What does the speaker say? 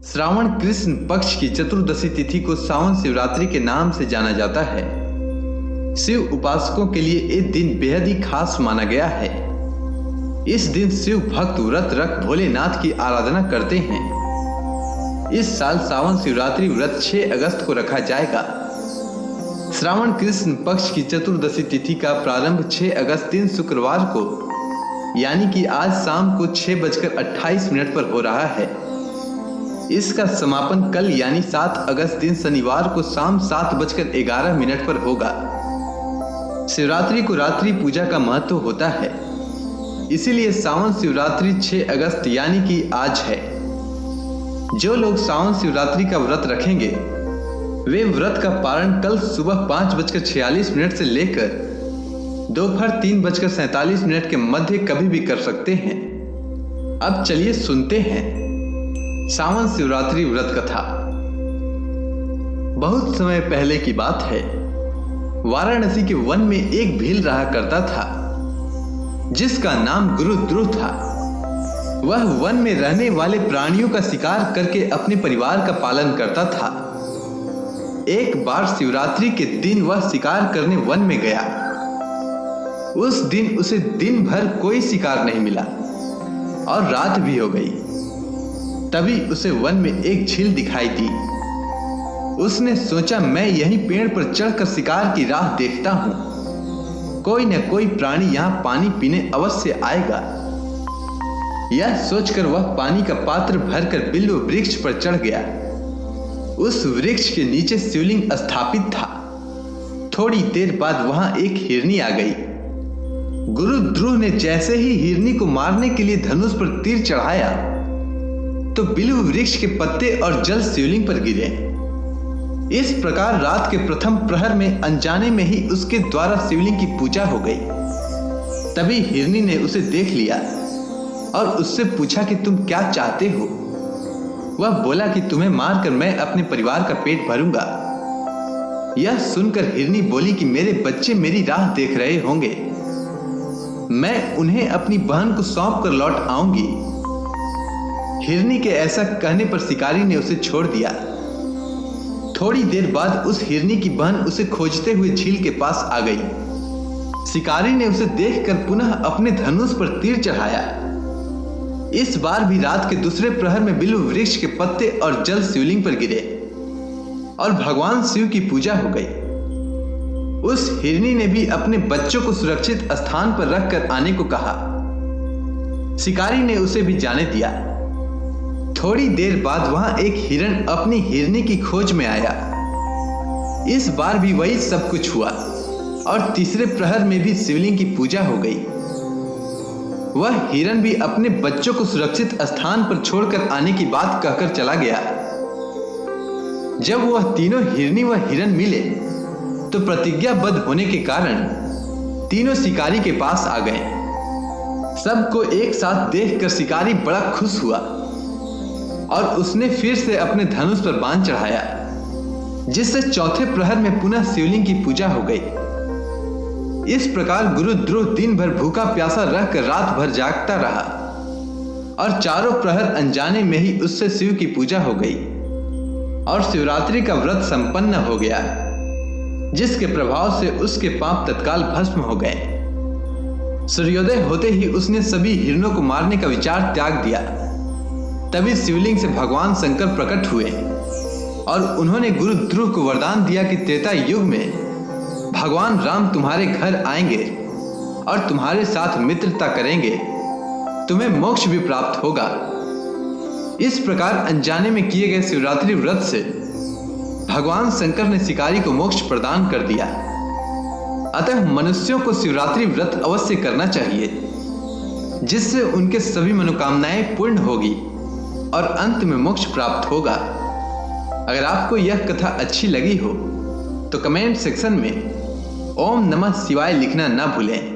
श्रावण कृष्ण पक्ष की चतुर्दशी तिथि को सावन शिवरात्रि के नाम से जाना जाता है। शिव उपासकों के लिए ये दिन बेहद ही खास माना गया है। इस दिन शिव भक्त व्रत रख भोलेनाथ की आराधना करते हैं। इस साल सावन शिवरात्रि व्रत 6 अगस्त को रखा जाएगा। श्रावण कृष्ण पक्ष की चतुर्दशी तिथि का प्रारंभ 6 अगस्त दिन शुक्रवार को यानी कि आज शाम को 6:28 पर हो रहा है। इसका समापन कल यानी 7 अगस्त दिन शनिवार को शाम 7:11 पर होगा। शिवरात्रि को रात्रि पूजा का महत्व होता है, इसीलिए सावन शिवरात्रि 6 अगस्त यानी कि आज है। जो लोग सावन शिवरात्रि का व्रत रखेंगे वे व्रत का पारण कल सुबह 5:46 से लेकर दोपहर 3:47 के मध्य कभी भी कर सकते हैं। अब चलिए सुनते हैं सावन शिवरात्रि व्रत कथा। बहुत समय पहले की बात है। वाराणसी के वन में एक भील रहा करता था जिसका नाम गुरुद्रुह था। वह वन में रहने वाले प्राणियों का शिकार करके अपने परिवार का पालन करता था। एक बार शिवरात्रि के दिन वह शिकार करने वन में गया। उस दिन उसे दिन भर कोई शिकार नहीं मिला और रात भी हो गई। तभी उसे वन में एक झील दिखाई दी। उसने सोचा मैं यहीं पेड़ पर चढ़कर शिकार की राह देखता हूं। कोई न कोई प्राणी यहां पानी पीने अवश्य आएगा। यह सोचकर वह पानी का पात्र भरकर बिल्व वृक्ष पर चढ़ गया। उस वृक्ष के नीचे शिवलिंग स्थापित था। थोड़ी देर बाद वहां एक हिरनी आ गई। गुरुद्रुह ने जैसे ही हिरनी को मारने के लिए धनुष पर तीर चढ़ाया तो बिल्व वृक्ष के पत्ते और जल शिवलिंग पर गिरे। इस प्रकार रात के प्रथम प्रहर में अनजाने में ही उसके द्वारा शिवलिंग की पूजा हो गई। तभी हिरनी ने उसे देख लिया और उससे पूछा कि तुम क्या चाहते हो। वह बोला कि तुम्हें मारकर मैं अपने परिवार का पेट भरूंगा। यह सुनकर हिरनी बोली कि मेरे बच्चे मेरी राह देख रहे होंगे। मैं उन्हें अपनी बहन को सौंप कर लौट आऊंगी। हिरनी के ऐसा कहने पर शिकारी ने उसे छोड़ दिया। थोड़ी देर बाद उस हिरनी की बहन उसे खोजते हुए झील के पास आ गई। शिकारी ने उसे देखकर पुनः अपने धनुष पर तीर चढ़ाया। इस बार भी रात के दूसरे प्रहर में बिल्व वृक्ष के पत्ते और जल शिवलिंग पर गिरे और भगवान शिव की पूजा हो गई। उस हिरनी ने भी अपने बच्चों को सुरक्षित स्थान पर रखकर आने को कहा। शिकारी ने उसे भी जाने दिया। थोड़ी देर बाद वहां एक हिरण अपनी हिरनी की खोज में आया। इस बार भी वही सब कुछ हुआ और तीसरे प्रहर में भी शिवलिंग की पूजा हो गई। वह हिरण भी अपने बच्चों को सुरक्षित स्थान पर छोड़कर आने की बात कहकर चला गया। जब वह तीनों हिरनी व हिरण मिले तो प्रतिज्ञाबद्ध होने के कारण तीनों शिकारी के पास आ गए। सबको एक साथ देखकर शिकारी बड़ा खुश हुआ और उसने फिर से अपने धनुष पर बाण चढ़ाया, जिससे चौथे प्रहर में पुनः शिवलिंग की पूजा हो गई। इस प्रकार गुरुद्रुह दिन भर भूखा प्यासा रहकर रात भर जागता रहा और चारों प्रहर अनजाने में ही उससे शिव की पूजा हो गई और शिवरात्रि का व्रत संपन्न हो गया, जिसके प्रभाव से उसके पाप तत्काल भस्म हो गए। सूर्योदय होते ही उसने सभी हिरणों को मारने का विचार त्याग दिया। तभी शिवलिंग से भगवान शंकर प्रकट हुए और उन्होंने गुरुद्रुह को वरदान दिया कि त्रेता युग में भगवान राम तुम्हारे घर आएंगे और तुम्हारे साथ मित्रता करेंगे। तुम्हें मोक्ष भी प्राप्त होगा। इस प्रकार अनजाने में किए गए शिवरात्रि व्रत से भगवान शंकर ने शिकारी को मोक्ष प्रदान कर दिया। अतः मनुष्यों को शिवरात्रि व्रत अवश्य करना चाहिए, जिससे उनके सभी मनोकामनाएं पूर्ण होगी और अंत में मोक्ष प्राप्त होगा। अगर आपको यह कथा अच्छी लगी हो तो कमेंट सेक्शन में ओम नमः शिवाय लिखना ना भूलें।